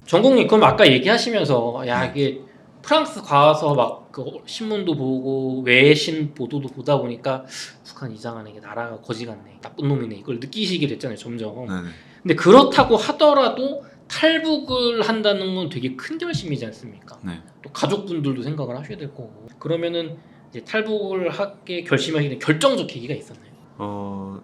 전국님 그럼 아까 얘기하시면서 야 네. 이게 프랑스 가서 막 그 신문도 보고 외신 보도도 보다 보니까 북한 이상하네, 이게 나라가 거지 같네, 나쁜 놈이네, 이걸 느끼시게 됐잖아요 점점. 네네. 근데 그렇다고 하더라도 탈북을 한다는 건 되게 큰 결심이지 않습니까? 네. 또 가족분들도 생각을 하셔야 될 거고. 그러면은 이제 탈북을 하게 결심하게 된 결정적 계기가 있었나요? 뭐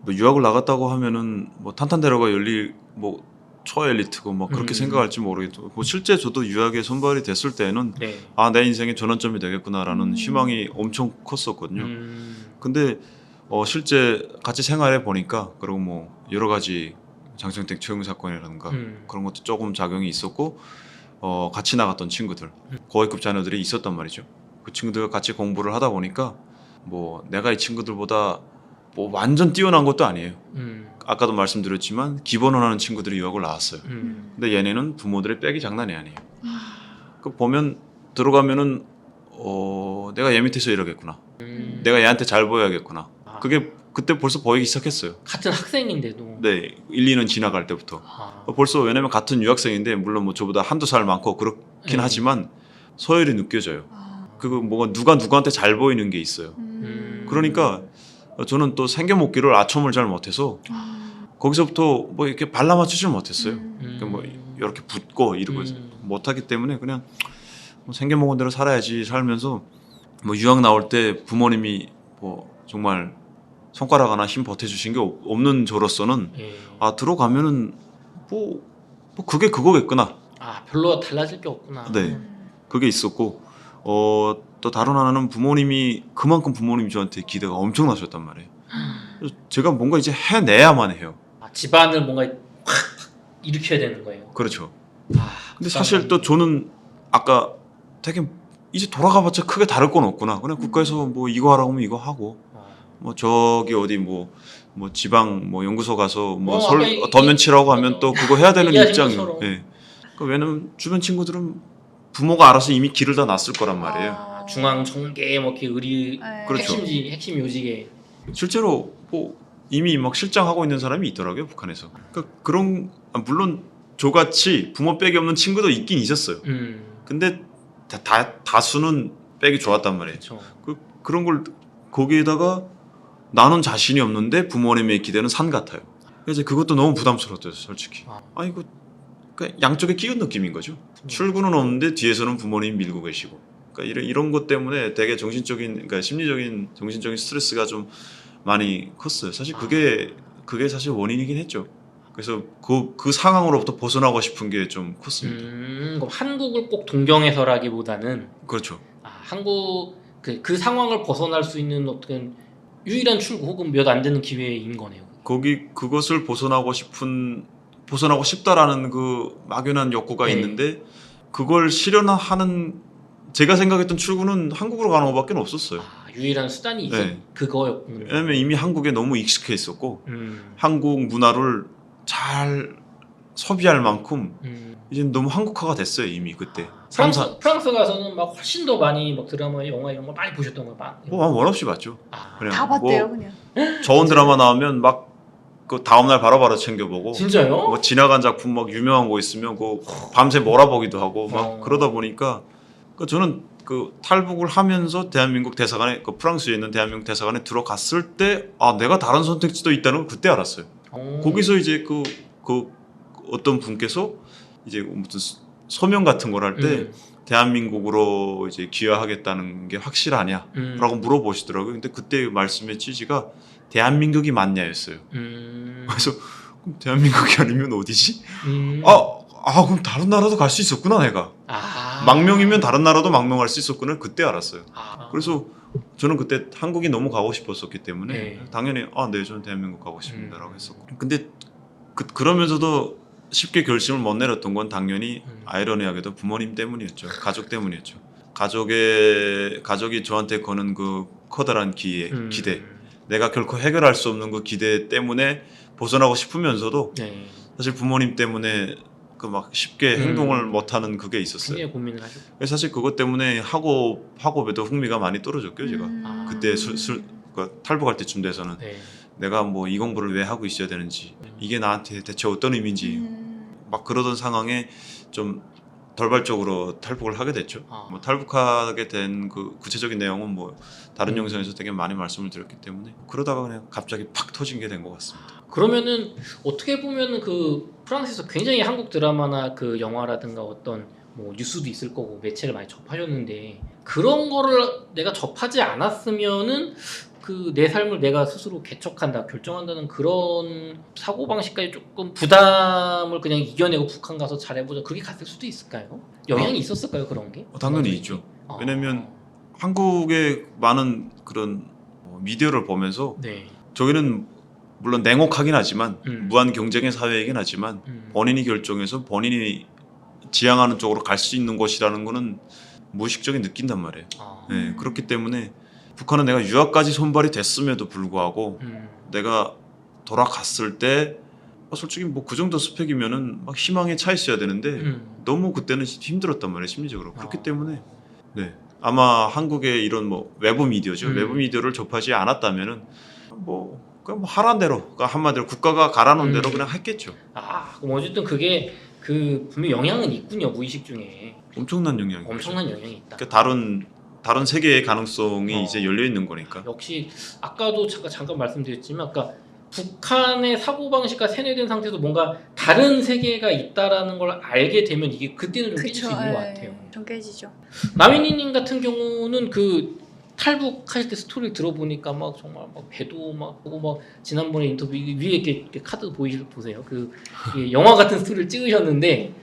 유학을 나갔다고 하면은 뭐 탄탄대로가 열릴 뭐 초엘리트고 뭐 그렇게 생각할지 모르겠고 뭐 실제 저도 유학에 선발이 됐을 때는 네. 아, 내 인생의 전환점이 되겠구나라는 희망이 엄청 컸었거든요. 근데 실제 같이 생활해 보니까 그리고 뭐 여러 가지 장성택 채용 사건이라든가 그런 것도 조금 작용이 있었고 같이 나갔던 친구들 고위급 자녀들이 있었단 말이죠. 그 친구들과 같이 공부를 하다 보니까 뭐 내가 이 친구들보다 뭐 완전 뛰어난 것도 아니에요. 아까도 말씀드렸지만 기본을 하는 친구들이 유학을 나왔어요. 근데 얘네는 부모들의 백이 장난이 아니에요. 그 보면 들어가면은 내가 얘 밑에서 이러겠구나. 내가 얘한테 잘 보여야겠구나. 아. 그게 그때 벌써 보이기 시작했어요. 같은 학생인데도. 네, 1, 2년 지나갈 때부터. 벌써 왜냐면 같은 유학생인데 물론 뭐 저보다 한두 살 많고 그렇긴 네. 하지만 서열이 느껴져요. 그거 뭐가 누가 누구한테 잘 보이는 게 있어요. 그러니까 저는 또 생겨먹기를 아첨을 잘 못해서 거기서부터 뭐 이렇게 발라맞추질 못했어요. 그러니까 뭐 이렇게 붙고 이러고 못하기 때문에 그냥 뭐 생겨먹은 대로 살아야지 살면서 뭐 유학 나올 때 부모님이 뭐 정말 손가락 하나 힘 보태주신 게 없는 저로서는 아, 들어가면은 뭐 그게 그거겠구나. 아, 별로 달라질 게 없구나. 네, 그게 있었고 또 다른 하나는 부모님이 그만큼 부모님이 저한테 기대가 엄청나셨단 말이에요. 그래서 제가 뭔가 이제 해내야만 해요. 아, 집안을 뭔가 확 일으켜야 되는 거예요. 그렇죠. 아, 근데 사실 또 저는 아까 되게 이제 돌아가봤자 크게 다를 건 없구나. 그냥 국가에서 뭐 이거 하라고 하면 이거 하고 뭐 저기 어디 뭐 지방 뭐 연구소 가서 뭐 덤면 치라고 하면 또 그거 해야 되는 입장이에요. 예. 그러니까 왜냐면 주변 친구들은 부모가 알아서 이미 길을 다 놨을 거란 말이에요. 중앙 정계 뭐 이렇게 의리 그렇죠. 핵심 요직에 실제로 뭐 이미 막 실장하고 있는 사람이 있더라고요, 북한에서. 그러니까 그런 물론 저같이 부모 백이 없는 친구도 있긴 있었어요. 근데 다수는 백이 좋았단 말이에요. 그렇죠. 그런 걸 거기에다가 나는 자신이 없는데 부모님의 기대는 산 같아요. 그래서 그것도 너무 부담스러웠어요, 솔직히. 아, 이거 그러니까 양쪽에 끼운 느낌인 거죠. 출구는 없는데 뒤에서는 부모님이 밀고 계시고. 그러니까 이런 것 때문에 되게 정신적인, 그러니까 심리적인, 정신적인 스트레스가 좀 많이 컸어요. 사실 그게 사실 원인이긴 했죠. 그래서 그 상황으로부터 벗어나고 싶은 게 좀 컸습니다. 그럼 한국을 꼭 동경해서라기보다는 그렇죠. 한국 그 상황을 벗어날 수 있는 어떤 유일한 출구 혹은 몇 안 되는 기회인 거네요. 그것을 벗어나고 싶다라는 그 막연한 욕구가 있는데 그걸 실현하는 제가 생각했던 출구는 한국으로 가는 것밖에 없었어요. 유일한 수단이 그거였군요. 왜냐면 이미 한국에 너무 익숙해 있었고 한국 문화를 잘 소비할 만큼 이제 너무 한국화가 됐어요, 이미 그때. 프랑스 가서는 막 훨씬 더 많이 막 드라마, 영화 이런 거 많이 보셨던 거 봐. 원 없이 봤죠. 그냥 다 봤대요, 그냥. 좋은 드라마 나오면 막 그 다음 날 바로바로 챙겨보고. 진짜요? 뭐 지나간 작품 막 유명한 거 있으면 그 밤새 몰아보기도 하고 막 그러다 보니까 저는 그 탈북을 하면서 대한민국 대사관에 그 프랑스에 있는 대한민국 대사관에 들어갔을 때 아, 내가 다른 선택지도 있다는 걸 그때 알았어요. 거기서 이제 그 어떤 분께서 이제 무슨 서명 같은 걸 할 때 대한민국으로 이제 귀화하겠다는 게 확실하냐라고 물어보시더라고요. 근데 그때 말씀의 취지가 대한민국이 맞냐였어요. 그래서 그럼 대한민국이 아니면 어디지? 그럼 다른 나라도 갈 수 있었구나 내가. 망명이면 다른 나라도 망명할 수 있었구나 그때 알았어요. 그래서 저는 그때 한국이 너무 가고 싶었었기 때문에 당연히 네, 저는 대한민국 가고 싶습니다라고 했었고. 근데 그러면서도 쉽게 결심을 못 내렸던 건 당연히 아이러니하게도 부모님 때문이었죠. 가족 때문이었죠. 가족이 저한테 거는 그 커다란 기대, 내가 결코 해결할 수 없는 그 기대 때문에 벗어나고 싶으면서도 사실 부모님 때문에 그 막 쉽게 행동을 못하는 그게 있었어요. 굉장히 고민을 하셨고. 그래서 사실 그것 때문에 학업에도 흥미가 많이 떨어졌고요, 제가. 그때 탈북할 때쯤 돼서는 내가 뭐 이 공부를 왜 하고 있어야 되는지, 이게 나한테 대체 어떤 의미인지 막 그러던 상황에 좀 돌발적으로 탈북을 하게 됐죠. 아. 뭐 탈북하게 된 그 구체적인 내용은 뭐 다른 음. 영상에서 되게 많이 말씀을 드렸기 때문에 그러다가 그냥 갑자기 팍 터진 게 된 것 같습니다. 그러면은 어떻게 보면은 그 프랑스에서 굉장히 한국 드라마나 그 영화라든가 어떤 뭐 뉴스도 있을 거고 매체를 많이 접하셨는데 그런 거를 내가 접하지 않았으면은 그 내 삶을 내가 스스로 개척한다 결정한다는 그런 사고방식까지 조금 부담을 그냥 이겨내고 북한 가서 잘해보자 그렇게 갔을 수도 있을까요? 영향이 있었을까요 그런 게? 당연히 있죠. 아. 왜냐면 한국의 많은 그런 미디어를 보면서 네. 저희는 물론 냉혹하긴 하지만 무한 경쟁의 사회이긴 하지만 본인이 결정해서 본인이 지향하는 쪽으로 갈 수 있는 곳이라는 거는 무의식적인 느낀단 말이에요. 아. 네, 그렇기 때문에 북한은 내가 유학까지 손발이 됐음에도 불구하고 내가 돌아갔을 때 솔직히 뭐 그 정도 스펙이면은 막 희망에 차 있어야 되는데 너무 그때는 힘들었단 말이에요 심리적으로. 그렇기 때문에 네 아마 한국의 이런 뭐 외부 미디어죠. 외부 미디어를 접하지 않았다면은 뭐 그냥 뭐 하란 대로 그러니까 한마디로 국가가 가라놓은 대로 그냥 했겠죠. 아 그럼 어쨌든 그게 그 분명 영향은 있군요 무의식 중에. 엄청난 영향이 엄청난 영향이 있다. 그러니까 다른 세계의 가능성이 이제 열려 있는 거니까. 역시 아까도 잠깐 말씀드렸지만 아까 북한의 사고방식과 세뇌된 상태에서 뭔가 다른 세계가 있다라는 걸 알게 되면 이게 그때는 좀 깨질 수 있는 것 같아요. 좀 깨지죠. 마미니님 같은 경우는 그 탈북하실 때 스토리 들어보니까 막 정말 막 배도 막 보고 막 지난번에 인터뷰 위에 이렇게 카드 보세요. 그 영화 같은 스토리를 찍으셨는데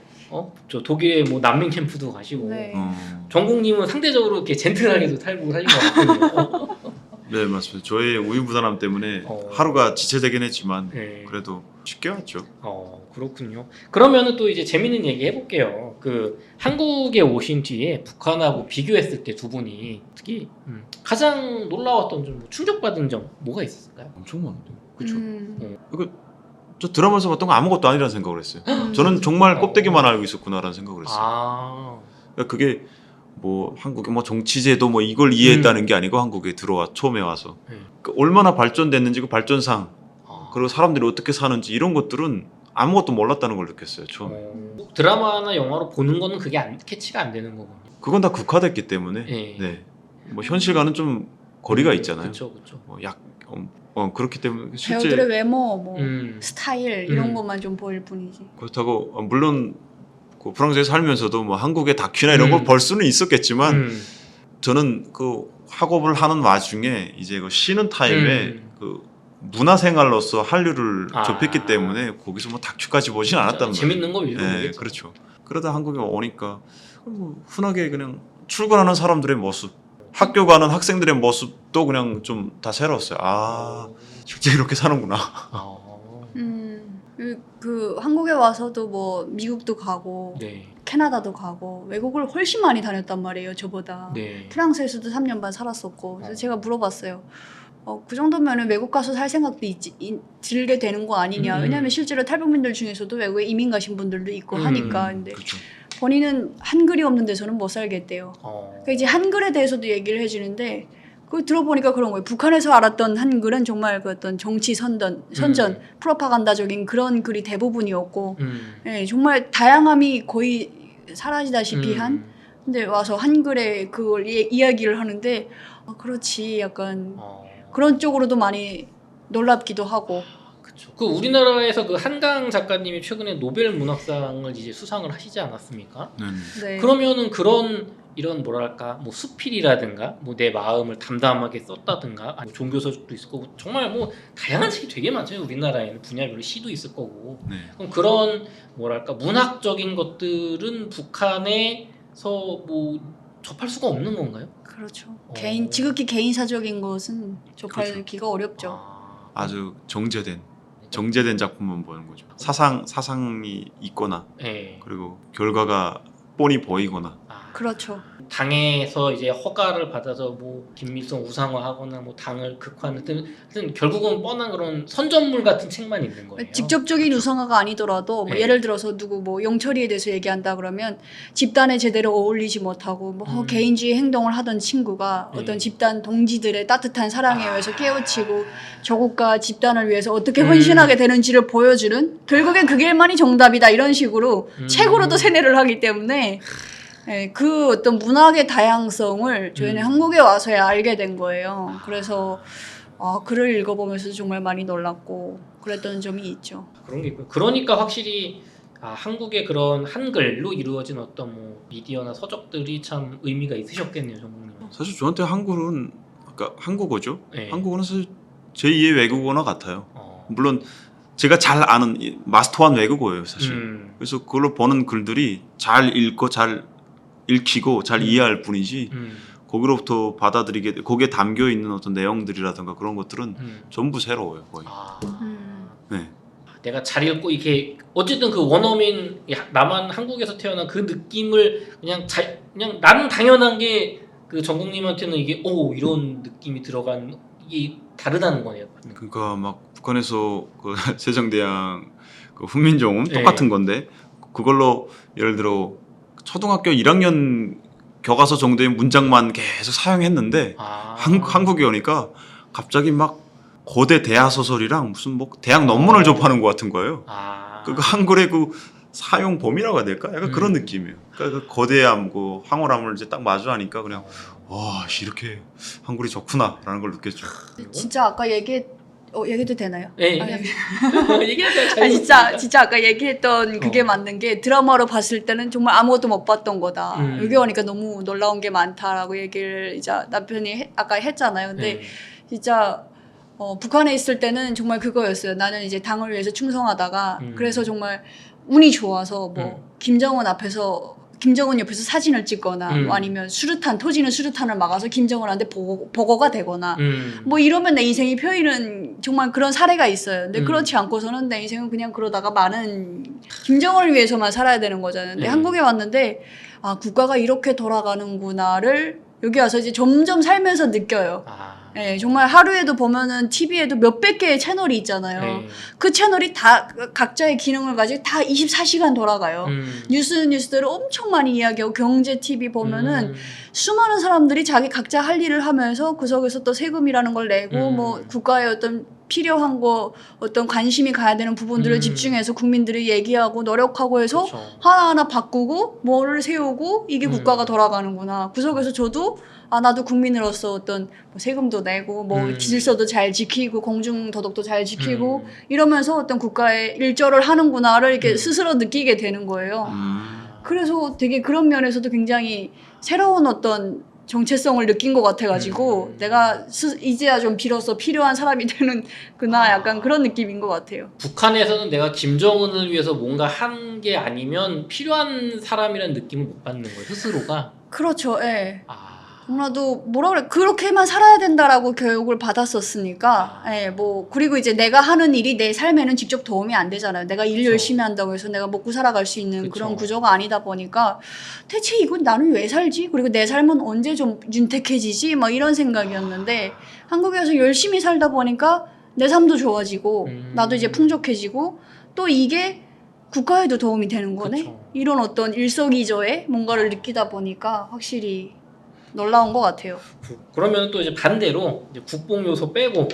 저 독일에 뭐 난민 캠프도 가시고 네. 정국님은 상대적으로 이렇게 젠틀하게도 탈북을 하신 것 같거든요. 네 맞습니다. 저의 우유부단함 때문에 하루가 지체되긴 했지만 네. 그래도 쉽게 왔죠. 그렇군요. 그러면은 또 이제 재밌는 얘기 해볼게요. 그 한국에 오신 뒤에 북한하고 비교했을 때 두 분이 특히 가장 놀라웠던 좀 충격받은 점 뭐가 있었을까요? 엄청 많은데. 그렇죠. 저 드라마에서 봤던 거 아무것도 아니라는 생각을 했어요. 음. 저는 정말 껍데기만 알고 있었구나라는 생각을 했어요. 아, 그러니까 그게 뭐 한국의 뭐 정치제도 뭐 이걸 이해했다는 게 아니고 한국에 처음에 와서 그러니까 얼마나 발전됐는지 그 발전상 그리고 사람들이 어떻게 사는지 이런 것들은 아무것도 몰랐다는 걸 느꼈어요 처음에. 드라마나 영화로 보는 거는 그게 캐치가 안 되는 거군요. 그건 다 국화됐기 때문에 네. 뭐 현실과는 좀 거리가 있잖아요. 그렇죠. 그렇기 때문에 실제 배우들의 외모, 뭐 스타일 이런 것만 좀 보일 뿐이지. 그렇다고 물론 그 프랑스에 살면서도 뭐 한국의 다큐나 이런 걸 볼 수는 있었겠지만 저는 그 학업을 하는 와중에 이제 그 쉬는 타임에 그 문화생활로서 한류를 접했기 때문에 거기서 뭐 다큐까지 보진 않았단 말이에요. 재밌는 거 읽어보겠죠. 네, 그렇죠. 그러다 한국에 오니까 뭐 흔하게 그냥 출근하는 사람들의 모습, 학교 가는 학생들의 모습도 그냥 좀 다 새로웠어요. 실제 이렇게 사는구나. 그 한국에 와서도 뭐 미국도 가고 네. 캐나다도 가고 외국을 훨씬 많이 다녔단 말이에요 저보다. 네. 프랑스에서도 3년 반 살았었고 그래서 제가 물어봤어요. 그 정도면은 외국 가서 살 생각도 들게 되는 거 아니냐. 왜냐하면 실제로 탈북민들 중에서도 외국에 이민 가신 분들도 있고 하니까. 근데 그렇죠. 본인은 한글이 없는 데서는 못 살겠대요. 그러니까 이제 한글에 대해서도 얘기를 해주는데 그 들어보니까 그런 거예요. 북한에서 알았던 한글은 정말 그 어떤 정치 선전, 프로파간다적인 그런 글이 대부분이었고, 예, 정말 다양함이 거의 사라지다시피 한. 근데 와서 한글에 그걸 이야기를 하는데, 그렇지, 약간 그런 쪽으로도 많이 놀랍기도 하고. 그렇죠. 그 우리나라에서 그 한강 작가님이 최근에 노벨 문학상을 이제 수상을 하시지 않았습니까? 네. 그러면은 이런 뭐랄까 뭐 수필이라든가 뭐 내 마음을 담담하게 썼다든가 아니 종교서적도 있을 거고 정말 뭐 다양한 책이 되게 많잖아요. 우리나라에는 분야별로 시도 있을 거고. 그럼 그런 뭐랄까 문학적인 것들은 북한에서 뭐 접할 수가 없는 건가요? 그렇죠. 지극히 개인사적인 것은 접하기가 어렵죠. 아주 정제된 작품만 보는 거죠. 사상이 있거나 그리고 결과가 뻔히 보이거나 그렇죠. 당에서 이제 허가를 받아서 뭐 김밀성 우상화하거나 뭐 당을 극화하는 하여튼 결국은 뻔한 그런 선전물 같은 책만 있는 거예요. 직접적인 우상화가 아니더라도 뭐 네. 예를 들어서 누구 뭐 영철이에 대해서 얘기한다 그러면 집단에 제대로 어울리지 못하고 뭐 개인주의 행동을 하던 친구가 어떤 집단 동지들의 따뜻한 사랑에 의해서 깨우치고 조국과 집단을 위해서 어떻게 헌신하게 되는지를 보여주는 결국엔 그 길만이 정답이다 이런 식으로 책으로도 세뇌를 하기 때문에 네, 그 어떤 문학의 다양성을 저희는 한국에 와서야 알게 된 거예요. 그래서 글을 읽어보면서 정말 많이 놀랐고 그랬던 점이 있죠. 그런 게 있고요. 그러니까 확실히 한국의 그런 한글로 이루어진 어떤 뭐 미디어나 서적들이 참 의미가 있으셨겠네요, 전국님. 사실 저한테 한글은 그러니까 한국어죠. 네. 한국어는 사실 제2의 외국어나 같아요. 물론 제가 잘 아는 마스터한 외국어예요, 사실. 그래서 그걸로 보는 글들이 잘 읽고 잘 읽히고 잘 이해할 뿐이지 거기로부터 받아들이게 거기에 담겨 있는 어떤 내용들이라든가 그런 것들은 전부 새로워요, 거의. 네. 내가 잘 읽고 이렇게 어쨌든 그 원어민 나만 한국에서 태어난 그 느낌을 그냥 나는 당연한 게 그 전국님한테는 이게 이런 느낌이 들어간 이게 다르다는 거네요. 그러니까 막 북한에서 그 세종대왕 그 훈민정음 똑같은 건데 그걸로 예를 들어 초등학교 1학년 교과서 정도의 문장만 계속 사용했는데 한국에 오니까 갑자기 막 고대 대하 소설이랑 무슨 뭐 대학 논문을 접하는 것 같은 거예요. 그 한글의 그 사용 범위라고 해야 될까? 약간 그런 느낌이에요. 그러니까 그 거대함, 그 황홀함을 이제 딱 마주하니까 그냥 와 이렇게 한글이 좋구나라는 걸 느꼈죠. 진짜 아까 얘기해도 되나요? 네. 얘기하세요. 진짜 아까 얘기했던 그게 맞는 게 드라마로 봤을 때는 정말 아무것도 못 봤던 거다. 여기 오니까 너무 놀라운 게 많다라고 얘기를 이제 남편이 아까 했잖아요. 근데 진짜 북한에 있을 때는 정말 그거였어요. 나는 이제 당을 위해서 충성하다가 그래서 정말 운이 좋아서 뭐 김정은 옆에서 사진을 찍거나 뭐 아니면 토지는 수류탄을 막아서 김정은한테 보고가 되거나 뭐 이러면 내 인생이 펴이는 정말 그런 사례가 있어요. 근데 그렇지 않고서는 내 인생은 그냥 그러다가 많은 김정은을 위해서만 살아야 되는 거잖아요. 근데 한국에 왔는데 국가가 이렇게 돌아가는구나를 여기 와서 이제 점점 살면서 느껴요. 네, 정말 하루에도 보면은 TV에도 몇백 개의 채널이 있잖아요. 그 채널이 다 각자의 기능을 가지고 다 24시간 돌아가요. 뉴스들을 엄청 많이 이야기하고 경제 TV 보면은 수많은 사람들이 자기 각자 할 일을 하면서 그 속에서 또 세금이라는 걸 내고 뭐 국가의 어떤 필요한 거 어떤 관심이 가야 되는 부분들을 집중해서 국민들이 얘기하고 노력하고 해서 하나하나 바꾸고 뭐를 세우고 이게 국가가 돌아가는구나. 그 속에서 저도 나도 국민으로서 어떤 뭐 세금도 내고 뭐 질서도 잘 지키고 공중 도덕도 잘 지키고 이러면서 어떤 국가의 일조를 하는구나를 이렇게 스스로 느끼게 되는 거예요. 그래서 되게 그런 면에서도 굉장히 새로운 어떤 정체성을 느낀 것 같아가지고 내가 이제야 좀 비로소 필요한 사람이 되는구나 약간 그런 느낌인 것 같아요. 북한에서는 내가 김정은을 위해서 뭔가 한 게 아니면 필요한 사람이라는 느낌을 못 받는 거예요, 스스로가. 그렇죠. 예. 나도 뭐라 그래 그렇게만 살아야 된다라고 교육을 받았었으니까 뭐 그리고 이제 내가 하는 일이 내 삶에는 직접 도움이 안 되잖아요. 내가 일 열심히 한다고 해서 내가 먹고 살아갈 수 있는 그런 구조가 아니다 보니까 대체 이건 나는 왜 살지? 그리고 내 삶은 언제 좀 윤택해지지? 막 이런 생각이었는데 한국에서 열심히 살다 보니까 내 삶도 좋아지고 나도 이제 풍족해지고 또 이게 국가에도 도움이 되는 거네. 이런 어떤 일석이조의 뭔가를 느끼다 보니까 확실히 놀라운 것 같아요. 그러면 또 이제 반대로 이제 국뽕 요소 빼고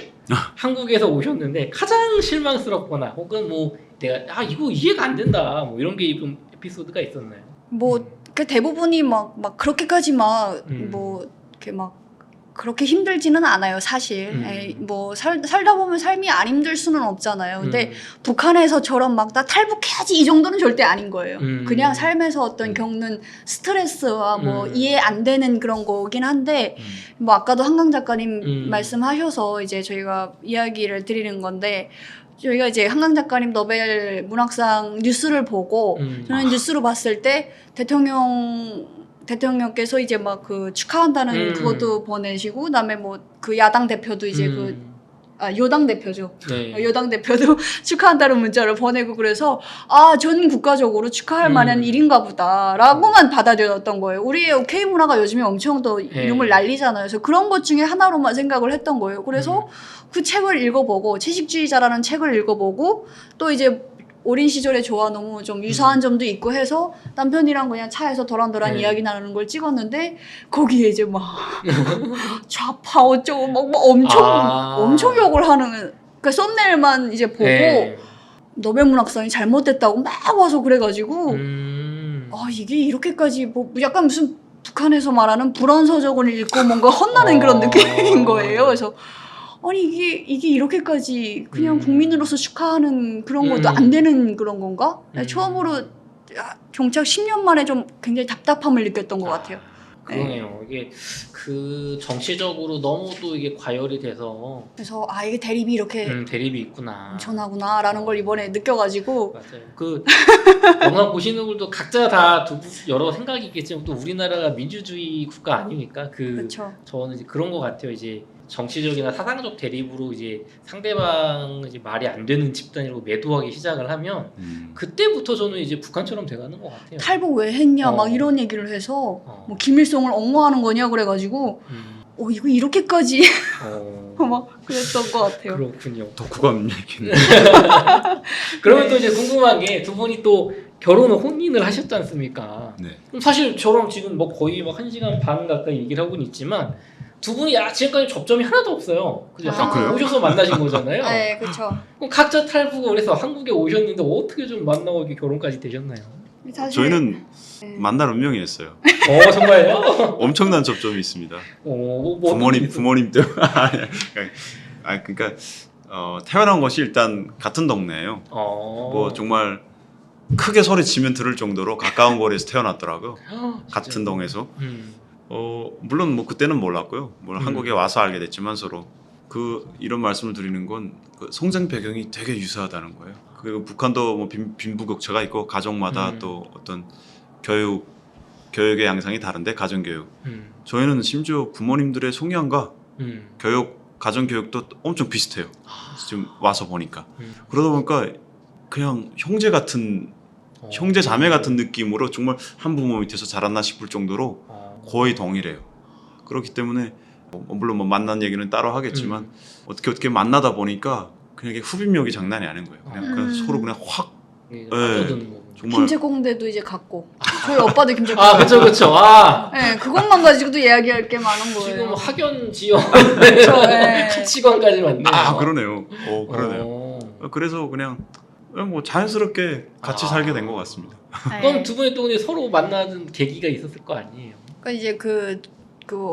한국에서 오셨는데 가장 실망스럽거나 혹은 뭐 내가 이거 이해가 안 된다 뭐 이런 게 좀 에피소드가 있었나요? 뭐 그 대부분이 막 그렇게까지 뭐 이렇게 막 그렇게 힘들지는 않아요, 사실. 뭐 살다 보면 삶이 안 힘들 수는 없잖아요. 근데 북한에서처럼 막 나 탈북해야지 이 정도는 절대 아닌 거예요. 그냥 삶에서 어떤 겪는 스트레스와 뭐 이해 안 되는 그런 거긴 한데 뭐 아까도 한강 작가님 말씀하셔서 이제 저희가 이야기를 드리는 건데 저희가 이제 한강 작가님 노벨 문학상 뉴스를 보고 저는 뉴스로 봤을 때 대통령께서 이제 막 그 축하한다는 그것도 보내시고 그다음에 뭐 그 야당 대표도 이제 그 여당 대표죠. 네. 여당 대표도 축하한다는 문자를 보내고 그래서 전 국가적으로 축하할 만한 일인가 보다라고만 받아들였던 거예요. 우리 K문화가 요즘에 엄청 더 이름을 날리잖아요. 그래서 그런 것 중에 하나로만 생각을 했던 거예요. 그래서 그 책을 읽어보고 채식주의자라는 책을 읽어보고 또 이제 어린 시절의 저와 너무 좀 유사한 점도 있고 해서 남편이랑 그냥 차에서 도란도란 이야기 나누는 걸 찍었는데 거기에 이제 막 좌파 어쩌고 막 엄청 욕을 하는 그러니까 썸네일만 이제 보고 노벨문학상이 잘못됐다고 막 와서 그래가지고 이게 이렇게까지 뭐 약간 무슨 북한에서 말하는 불언서적을 읽고 뭔가 혼나는 그런 느낌인 거예요. 그래서 아니 이게 이렇게까지 그냥 국민으로서 축하하는 그런 것도 안 되는 그런 건가? 처음으로 정착 10년 만에 좀 굉장히 답답함을 느꼈던 것 같아요. 그러네요. 이게 그 정치적으로 너무도 이게 과열이 돼서 그래서 이게 대립이 이렇게 대립이 있구나. 엄청나구나라는 걸 이번에 느껴가지고 맞아요. 그 영화 보시는 분도 각자 다 여러 생각이 있겠지만 또 우리나라가 민주주의 국가 아닙니까? 그렇죠. 저는 이제 그런 것 같아요. 이제 정치적이나 사상적 대립으로 이제 상대방 이제 말이 안 되는 집단이라고 매도하기 시작을 하면 그때부터 저는 이제 북한처럼 돼가는 것 같아요. 탈북 왜 했냐 막 이런 얘기를 해서 뭐 김일성을 옹호하는 거냐 그래가지고 이거 이렇게까지 막 그랬던 것 같아요. 그렇군요. 독후감 얘기는. 그러면 또 이제 궁금한 게 두 분이 또 결혼을 혼인을 하셨지 않습니까? 네. 그럼 사실 저랑 지금 뭐 거의 막 1시간 반 가까이 얘기를 하고는 있지만 두 분이 지금까지 접점이 하나도 없어요. 그죠? 한국 오셔서 만나신 거잖아요. 네, 그렇죠. 그럼 각자 탈북을 해서 한국에 오셨는데 어떻게 좀 만나고 이렇게 결혼까지 되셨나요? 사실 저희는 만날 운명이었어요. 정말요? 엄청난 접점이 있습니다. 뭐 부모님 때문에. 그러니까 태어난 것이 일단 같은 동네예요. 뭐 정말 크게 소리치면 들을 정도로 가까운 거리에서 태어났더라고요. 같은 동에서. 물론 뭐 그때는 몰랐고요. 한국에 와서 알게 됐지만 서로 이런 말씀을 드리는 건 그 성장 배경이 되게 유사하다는 거예요. 그리고 북한도 뭐 빈부격차가 있고 가정마다 또 어떤 교육의 양상이 다른데 가정교육. 저희는 심지어 부모님들의 성향과 가정교육도 엄청 비슷해요. 지금 와서 보니까. 그러다 보니까 그냥 형제 자매 같은 느낌으로 정말 한 부모 밑에서 자랐나 싶을 정도로 거의 동일해요. 그렇기 때문에 물론 뭐 만난 얘기는 따로 하겠지만 어떻게 만나다 보니까 그냥 이게 흡입력이 장난이 아닌 거예요. 그냥 서로 그냥 확. 정말 김제공대도 이제 갔고 저희 오빠도 김제공대. 그렇죠. 네, 그것만 가지고도 이야기할 게 많은 거예요. 지금 학연 지연 네. 가치관까지 맞네요. 그러네요. 그러네요. 그래서 그냥 뭐 자연스럽게 같이 살게 된 것 같습니다. 그럼 두 분이 또 서로 만나는 계기가 있었을 거 아니에요? 그러니까 이제 그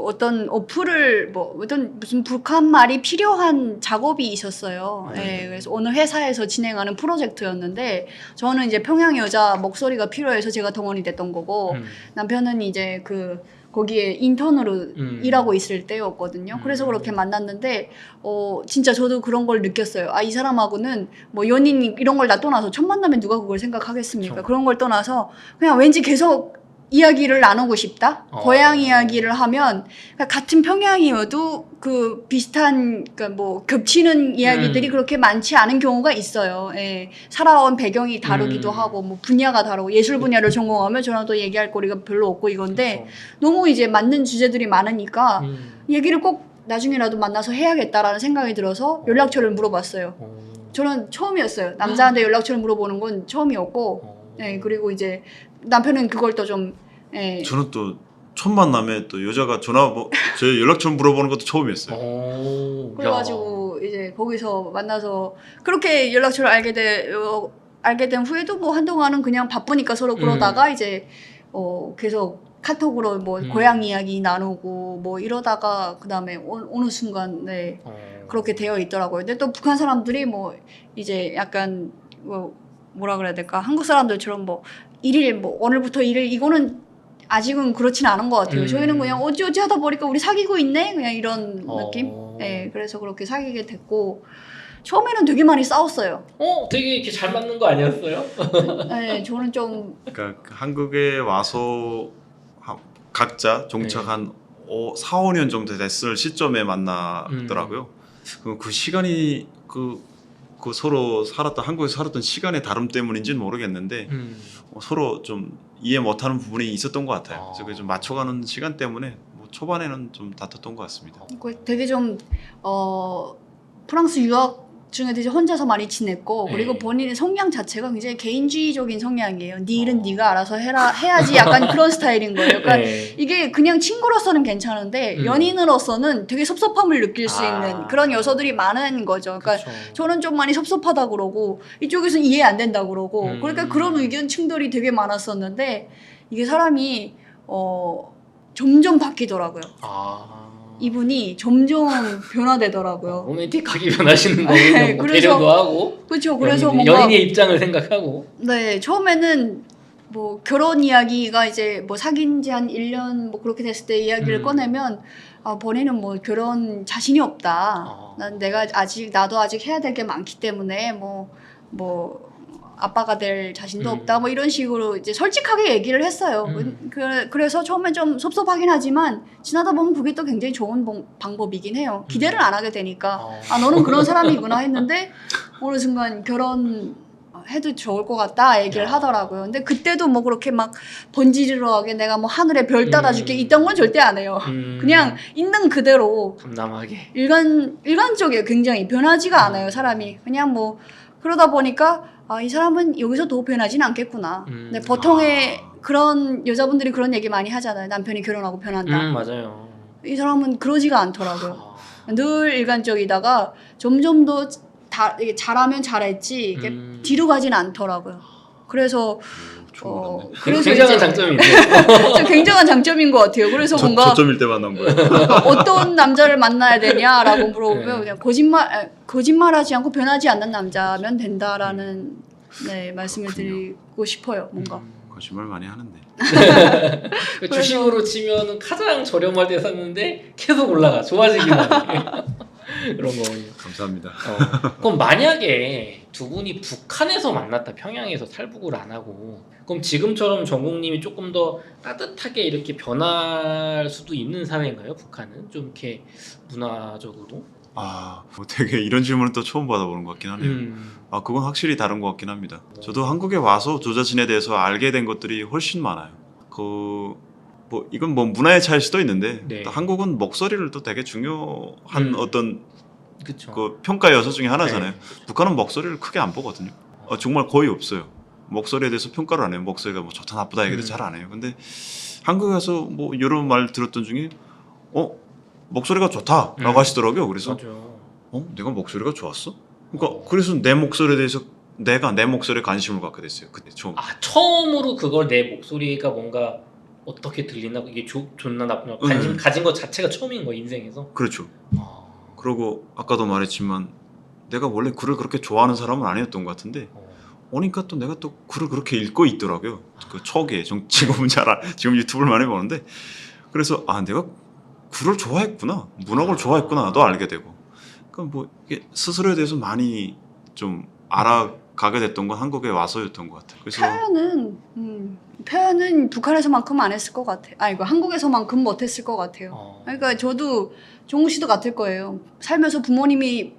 어떤 어플을 무슨 북한 말이 필요한 작업이 있었어요. 네, 그래서 어느 회사에서 진행하는 프로젝트였는데 저는 이제 평양 여자 목소리가 필요해서 제가 동원이 됐던 거고 남편은 이제 거기에 인턴으로 일하고 있을 때였거든요. 그래서 그렇게 만났는데 진짜 저도 그런 걸 느꼈어요. 이 사람하고는 뭐 연인 이런 걸 다 떠나서 첫 만나면 누가 그걸 생각하겠습니까? 그렇죠. 그런 걸 떠나서 그냥 왠지 계속 이야기를 나누고 싶다. 고향 이야기를 하면 같은 평양이어도 그 비슷한 그러니까 뭐 겹치는 이야기들이 그렇게 많지 않은 경우가 있어요. 예. 살아온 배경이 다르기도 하고 뭐 분야가 다르고 예술 분야를 전공하면 저랑 또 얘기할 거리가 별로 없고 이건데 그렇죠. 너무 이제 맞는 주제들이 많으니까 얘기를 꼭 나중에라도 만나서 해야겠다라는 생각이 들어서 연락처를 물어봤어요. 저는 처음이었어요. 남자한테 연락처를 물어보는 건 처음이었고, 네, 그리고 이제 남편은 그걸 또 좀, 예. 저는 또 첫 만남에 또 여자가 제 연락처 물어보는 것도 처음이었어요. 그래가지고 이제 거기서 만나서 그렇게 연락처를 알게 된 후에도 뭐 한동안은 그냥 바쁘니까 서로 그러다가 이제 계속 카톡으로 뭐 고향 이야기 나누고 뭐 이러다가 그다음에 어느 순간 그렇게 되어 있더라고요. 근데 또 북한 사람들이 뭐 이제 약간 뭐라 그래야 될까? 한국 사람들처럼 뭐 일일 뭐 오늘부터 일일 이거는 아직은 그렇진 않은 것 같아요. 저희는 그냥 어찌어찌 하다 보니까 우리 사귀고 있네? 그냥 이런 느낌? 네, 그래서 그렇게 사귀게 됐고 처음에는 되게 많이 싸웠어요. 되게 이렇게 잘 맞는 거 아니었어요? 네, 저는 좀 그러니까 한국에 와서 각자 정착 한 4, 5년 정도 됐을 시점에 만나더라고요. 그 시간이 그 서로 살았던 한국에서 살았던 시간의 다름 때문인지는 모르겠는데 서로 좀 이해 못하는 부분이 있었던 것 같아요. 그래서 좀 맞춰가는 시간 때문에 뭐 초반에는 좀 다퉜던 것 같습니다. 되게 좀 프랑스 유학 중에 되게 혼자서 많이 지냈고 그리고 네. 본인의 성향 자체가 굉장히 개인주의적인 성향이에요. 네 일은 네가 알아서 해야지 약간 그런 스타일인 거예요. 그러니까 네. 이게 그냥 친구로서는 괜찮은데 연인으로서는 되게 섭섭함을 느낄 수 있는 그런 요소들이 많은 거죠. 그러니까 그쵸. 저는 좀 많이 섭섭하다 그러고 이쪽에서는 이해 안 된다 그러고 그러니까 그런 의견 충돌이 되게 많았었는데 이게 사람이 점점 바뀌더라고요. 이분이 점점 변화되더라고요. 로맨틱하게 변하시는 거군요. 네, 뭐 그래서- 배려도 하고 그렇죠. 그래서 뭔가 연인의 입장을 생각하고 네, 처음에는 뭐 결혼 이야기가 이제 뭐 사귄 지 한 1년 뭐 그렇게 됐을 때 이야기를 꺼내면 본인은 뭐 결혼 자신이 없다. 난 나도 아직 해야 될 게 많기 때문에 뭐 아빠가 될 자신도 없다. 뭐 이런 식으로 이제 솔직하게 얘기를 했어요. 그래서 처음엔 좀 섭섭하긴 하지만 지나다 보면 그게 또 굉장히 좋은 방법이긴 해요. 기대를 안 하게 되니까 너는 그런 사람이구나 했는데 어느 순간 결혼 해도 좋을 것 같다 얘기를 하더라고요. 근데 그때도 뭐 그렇게 막 번지르르하게 내가 뭐 하늘에 별 따라줄게 이딴 건 절대 안 해요. 그냥 있는 그대로 담담하게. 일관적이에요. 굉장히 변하지가 않아요. 사람이 그냥 뭐 그러다 보니까 이 사람은 여기서 더 변하진 않겠구나. 근데 보통의 그런 여자분들이 그런 얘기 많이 하잖아요. 남편이 결혼하고 변한다. 맞아요. 이 사람은 그러지가 않더라고요. 늘 일관적이다가 점점 더 이게 잘하면 잘했지 이게 뒤로 가진 않더라고요. 그래서 그래서 굉장한 이제 장점이 있네요. 진짜 굉장한 장점인 것 같아요. 그래서 뭔가 저점일 때 만난 거예요. 어떤 남자를 만나야 되냐라고 물어보면 네. 그냥 거짓말하지 않고 변하지 않는 남자면 된다라는 말씀을 드리고 싶어요. 뭔가 거짓말 많이 하는데. 주식으로 치면은 가장 저렴할 때 샀는데 계속 올라가. 좋아지기만 해. 그런 거군요. 감사합니다. 그럼 만약에 두 분이 북한에서 만났다, 평양에서 탈북을 안 하고, 그럼 지금처럼 정국님이 조금 더 따뜻하게 이렇게 변할 수도 있는 사회인가요? 북한은 좀 이렇게 문화적으로? 뭐 되게 이런 질문은 또 처음 받아보는 것 같긴 하네요. 그건 확실히 다른 것 같긴 합니다. 저도 한국에 와서 저 자신에 대해서 알게 된 것들이 훨씬 많아요. 뭐 이건 뭐 문화의 차이일 수도 있는데 네. 또 한국은 목소리를 또 되게 중요한 어떤 그쵸. 그 평가 요소 중에 하나잖아요. 네. 북한은 목소리를 크게 안 보거든요. 정말 거의 없어요. 목소리에 대해서 평가를 안 해요. 목소리가 뭐 좋다 나쁘다 얘기도 잘 안 해요. 근데 한국에 가서 뭐 이런 말 들었던 중에 목소리가 좋다라고 하시더라고요. 그래서 맞아. 내가 목소리가 좋았어? 그러니까 그래서 내 목소리에 대해서 내가 내 목소리에 관심을 갖게 됐어요. 그때 처음. 처음으로 그걸 내 목소리가 뭔가 어떻게 들리나 이게 좋나 나쁘나 관심 가진 것 자체가 처음인 거야 인생에서. 그렇죠. 그리고 아까도 말했지만 내가 원래 글을 그렇게 좋아하는 사람은 아니었던 것 같은데 오니까 또 내가 또 글을 그렇게 읽고 있더라고요. 그 초기에 지금은 지금 유튜브를 많이 보는데 그래서 내가 글을 좋아했구나, 문학을 좋아했구나도 알게 되고. 그러니까 뭐 이게 스스로에 대해서 많이 좀 알아가게 됐던 건 한국에 와서였던 것 같아요. 그래서 표현은 북한에서만큼 안 했을 것 같아요. 이거 한국에서만큼 못했을 것 같아요. 그러니까 저도 종우 씨도 같을 거예요. 살면서 부모님이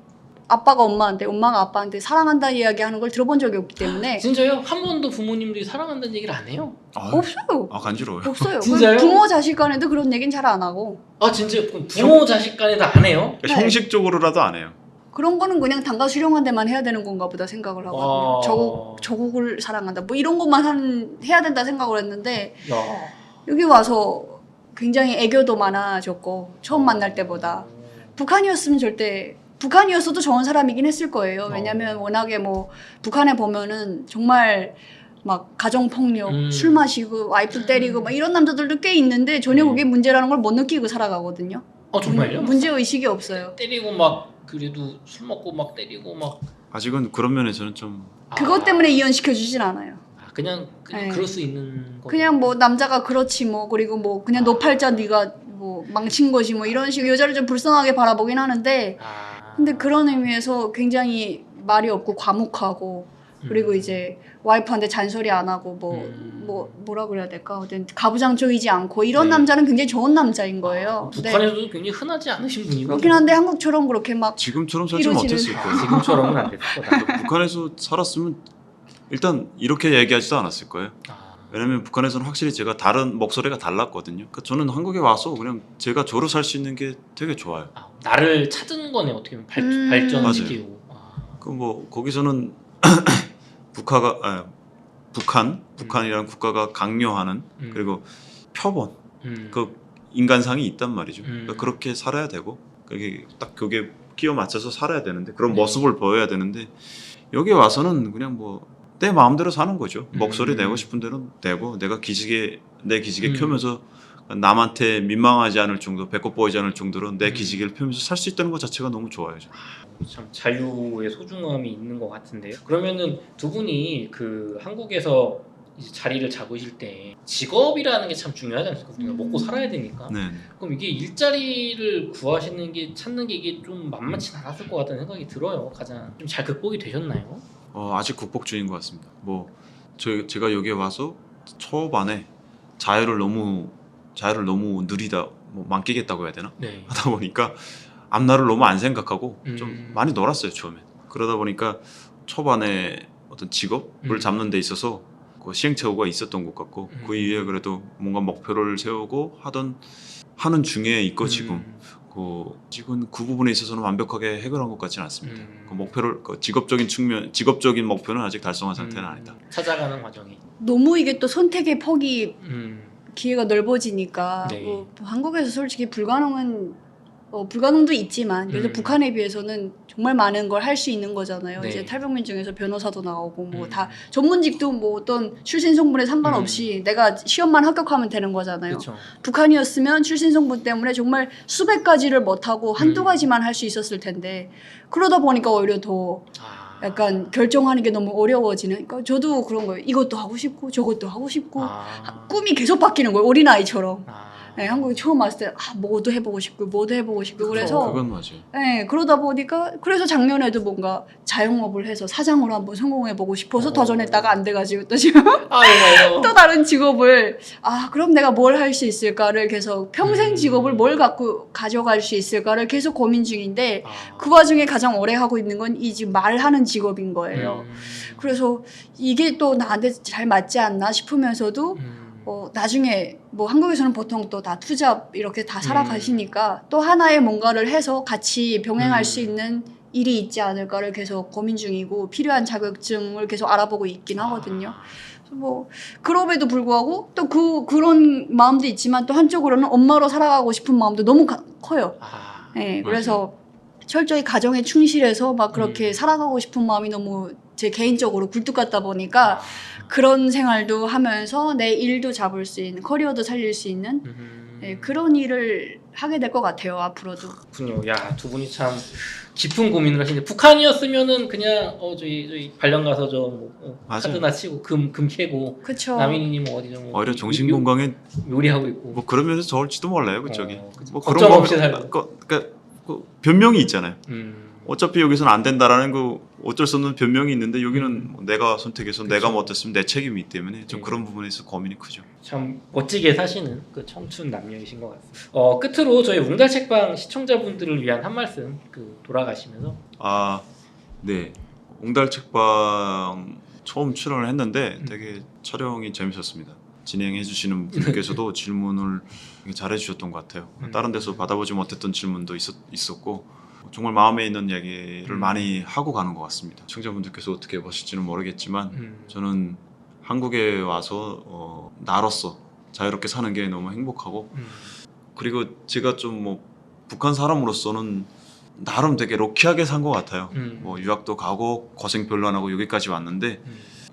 아빠가 엄마한테, 엄마가 아빠한테 사랑한다 이야기하는 걸 들어본 적이 없기 때문에. 진짜요? 한 번도 부모님들이 사랑한다는 얘기를 안 해요? 없어요. 간지러워요. 없어요. 진짜요? 부모 자식 간에도 그런 얘기는 잘 안 하고. 진짜요? 그럼 부모 자식 간에도 안 해요? 네. 형식적으로라도 안 해요. 그런 거는 그냥 단가 수령한 데만 해야 되는 건가 보다 생각을 하거든요. 저국을 사랑한다. 뭐 이런 것만 해야 된다 생각을 했는데 여기 와서 굉장히 애교도 많아졌고 처음 만날 때보다 북한이었어도 좋은 사람이긴 했을 거예요. 왜냐면 워낙에 뭐 북한에 보면은 정말 막 가정폭력, 술 마시고 와이프 때리고 막 이런 남자들도 꽤 있는데 전혀 그게 문제라는 걸 못 느끼고 살아가거든요. 정말요? 문제의식이 없어요. 때리고 막 그래도 술 먹고 막 때리고 막 아직은 그런 면에서는 좀 그것 때문에 이혼시켜 주진 않아요. 그냥 네. 그럴 수 있는 거. 그냥 뭐 남자가 그렇지 뭐 그리고 뭐 그냥 노팔자 네가 뭐 망친 거지 뭐 이런 식으로 여자를 좀 불쌍하게 바라보긴 하는데 근데 그런 의미에서 굉장히 말이 없고 과묵하고 그리고 이제 와이프한테 잔소리 안 하고 뭐라 그래야 될까? 어떤 가부장적이지 않고 이런 네. 남자는 굉장히 좋은 남자인 거예요. 북한에서도 굉장히 흔하지 않으신 분이고 그렇긴 한데 한국처럼 그렇게 막 지금처럼 살지 이루어지는- 못했을 거예요. 지금처럼은 안 됐을 거다. 북한에서 살았으면 일단 이렇게 얘기하지도 않았을 거예요. 왜냐면 북한에서는 확실히 제가 다른 목소리가 달랐거든요. 그러니까 저는 한국에 와서 그냥 제가 저로 살 수 있는 게 되게 좋아요. 나를 찾은 거네 어떻게 보면 발전시키고. 그 뭐 거기서는 북한이라는 국가가 강요하는 그리고 표본 그 인간상이 있단 말이죠. 그러니까 그렇게 살아야 되고 그게 딱 그게 끼워 맞춰서 살아야 되는데 그런 모습을 보여야 되는데 여기 와서는 그냥 뭐 내 마음대로 사는 거죠. 목소리 내고 싶은 대로 내고 내가 내 기지개 켜면서 남한테 민망하지 않을 정도, 배꼽 보이지 않을 정도로 내 기지개를 펴면서 살 수 있다는 것 자체가 너무 좋아요. 참 자유의 소중함이 있는 것 같은데요. 그러면은 두 분이 그 한국에서 이제 자리를 잡으실 때 직업이라는 게 참 중요하지 않습니까? 우리가 먹고 살아야 되니까. 네. 그럼 이게 일자리를 구하시는 게 찾는 게 이게 좀 만만치 않았을 것 같다는 생각이 들어요. 가장 좀 잘 극복이 되셨나요? 아직 극복 중인 것 같습니다. 뭐 제가 여기에 와서 초반에 자유를 너무 느리다, 뭐 만끼겠다고 해야 되나? 네. 하다 보니까 앞날을 너무 안 생각하고 좀 많이 놀았어요 처음에. 그러다 보니까 초반에 어떤 직업을 잡는 데 있어서 그 시행착오가 있었던 것 같고 그 이후에 그래도 뭔가 목표를 세우고 하는 중에 있고 지금 그 부분에 있어서는 완벽하게 해결한 것 같지는 않습니다. 그 목표를 직업적인 목표는 아직 달성한 상태는 아니다. 찾아가는 과정이. 너무 이게 또 선택의 폭이 기회가 넓어지니까 네. 뭐 한국에서 솔직히 불가능도 있지만 그래도 북한에 비해서는 정말 많은 걸 할 수 있는 거잖아요. 네. 이제 탈북민 중에서 변호사도 나오고 뭐 다 전문직도 뭐 어떤 출신 성분에 상관없이 내가 시험만 합격하면 되는 거잖아요. 그렇죠. 북한이었으면 출신 성분 때문에 정말 수백 가지를 못하고 한두 가지만 할 수 있었을 텐데 그러다 보니까 오히려 더 약간 결정하는 게 너무 어려워지는. 그러니까 저도 그런 거예요. 이것도 하고 싶고 저것도 하고 싶고 꿈이 계속 바뀌는 거예요. 어린아이처럼. 네, 한국에 처음 왔을 때 뭐도 해보고 싶고 그래서 그건 맞아요. 네, 그러다 보니까 그래서 작년에도 뭔가 자영업을 해서 사장으로 한번 성공해보고 싶어서 도전했다가 안 돼가지고 또 지금 또 다른 직업을 그럼 내가 뭘 할 수 있을까를 계속 평생 직업을 뭘 갖고 가져갈 수 있을까를 계속 고민 중인데 그 와중에 가장 오래 하고 있는 건 이 지금 말하는 직업인 거예요. 그래서 이게 또 나한테 잘 맞지 않나 싶으면서도 나중에 뭐 한국에서는 보통 또 다 투잡 이렇게 다 살아가시니까 또 하나의 뭔가를 해서 같이 병행할 수 있는 일이 있지 않을까를 계속 고민 중이고 필요한 자격증을 계속 알아보고 있긴 하거든요. 그래서 뭐 그럼에도 불구하고 또 그런 마음도 있지만 또 한쪽으로는 엄마로 살아가고 싶은 마음도 너무 커요. 네, 그래서 철저히 가정에 충실해서 막 그렇게 살아가고 싶은 마음이 너무 제 개인적으로 굴뚝 같다 보니까 그런 생활도 하면서 내 일도 잡을 수 있는 커리어도 살릴 수 있는 그런 일을 하게 될 것 같아요 앞으로도. 그렇군요. 야, 두 분이 참 깊은 고민을 하시는데 북한이었으면은 그냥 저희 발령 가서 카드나 치고 금 캐고 그쵸. 남인이님 어디 좀 오히려 정신 건강에 요리하고 있고 뭐 그러면서 좋을지도 몰라요, 그쪽이. 뭐 걱정 그런 없이 살고. 그러니까 그 변명이 있잖아요. 어차피 여기서는 안 된다라는 그 어쩔 수 없는 변명이 있는데 여기는 뭐 내가 선택해서 내가 못했으면 내 책임이기 때문에 좀 그런 부분에서 고민이 크죠. 참 멋지게 사시는 그 청춘 남녀이신 것 같습니다. 끝으로 저희 웅달 책방 시청자분들을 위한 한 말씀 돌아가시면서. 네. 웅달 책방 처음 출연을 했는데 되게 촬영이 재밌었습니다. 진행해 주시는 분께서도 질문을 되게 잘해 주셨던 것 같아요. 다른 데서 받아보지 못했던 질문도 있었고 정말 마음에 있는 얘기를 많이 하고 가는 것 같습니다. 시청자분들께서 어떻게 보실지는 모르겠지만 저는 한국에 와서 나로서 자유롭게 사는 게 너무 행복하고 그리고 제가 좀 뭐 북한 사람으로서는 나름 되게 럭키하게 산 것 같아요. 뭐 유학도 가고 고생 별로 안 하고 여기까지 왔는데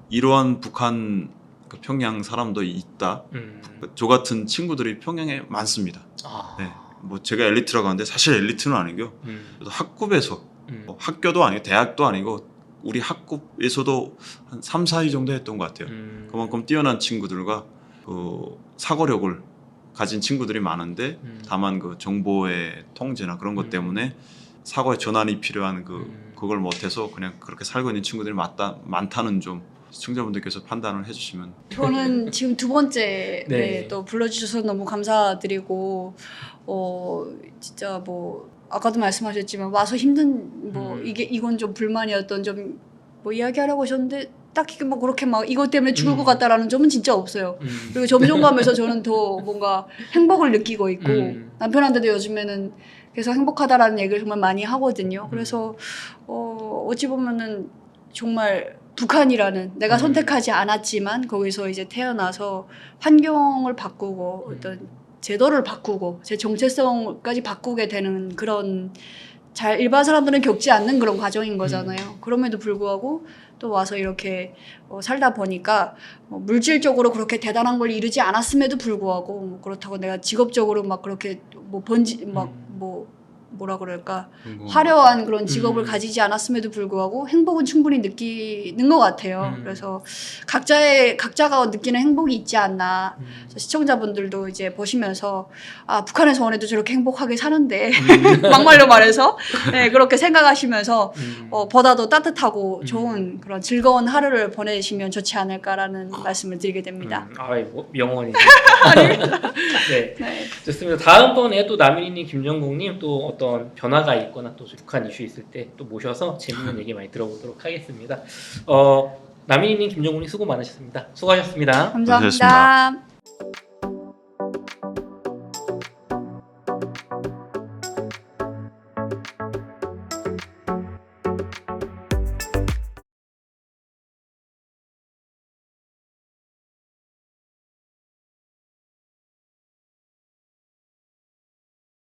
이러한 북한 그 평양 사람도 있다. 저 같은 친구들이 평양에 많습니다. 네. 뭐 제가 엘리트라고 하는데 사실 엘리트는 아니고요. 학급에서 학교도 아니고 대학도 아니고 우리 학급에서도 한 3, 4위 정도 했던 것 같아요. 그만큼 뛰어난 친구들과 그 사고력을 가진 친구들이 많은데 다만 그 정보의 통제나 그런 것 때문에 사고의 전환이 필요한 그 그걸 못해서 그냥 그렇게 살고 있는 친구들이 많다는 좀 시청자분들께서 판단을 해주시면. 저는 지금 두 번째 네. 또 불러주셔서 너무 감사드리고 진짜 뭐 아까도 말씀하셨지만 와서 힘든 뭐 이건 좀 불만이었던 좀 뭐 이야기하려고 하셨는데 딱히 막 그렇게 막 이것 때문에 죽을 것 같다라는 점은 진짜 없어요. 그리고 점점 가면서 저는 더 뭔가 행복을 느끼고 있고 남편한테도 요즘에는 계속 행복하다라는 얘기를 정말 많이 하거든요. 그래서 어찌 보면은 정말 북한이라는 내가 선택하지 않았지만 거기서 이제 태어나서 환경을 바꾸고 어떤 제도를 바꾸고 제 정체성까지 바꾸게 되는 그런 일반 사람들은 겪지 않는 그런 과정인 거잖아요. 그럼에도 불구하고 또 와서 이렇게 살다 보니까 물질적으로 그렇게 대단한 걸 이루지 않았음에도 불구하고 뭐 그렇다고 내가 직업적으로 막 그렇게 뭐 뭐라 그럴까 화려한 그런 직업을 가지지 않았음에도 불구하고 행복은 충분히 느끼는 것 같아요. 그래서 각자가 느끼는 행복이 있지 않나. 시청자분들도 이제 보시면서 아 북한에서 원해도 저렇게 행복하게 사는데 막말로 말해서 네, 그렇게 생각하시면서 보다 더 따뜻하고 좋은 그런 즐거운 하루를 보내시면 좋지 않을까라는 말씀을 드리게 됩니다. 뭐 명언이죠. 네. 네, 좋습니다. 다음번에 또 남인이님, 김정국님 또 어떤 변화가 있거나 또 북한 이슈 있을 때 또 모셔서 재밌는 얘기 많이 들어보도록 하겠습니다. 남인이님, 김정국님 수고 많으셨습니다. 수고하셨습니다. 감사합니다.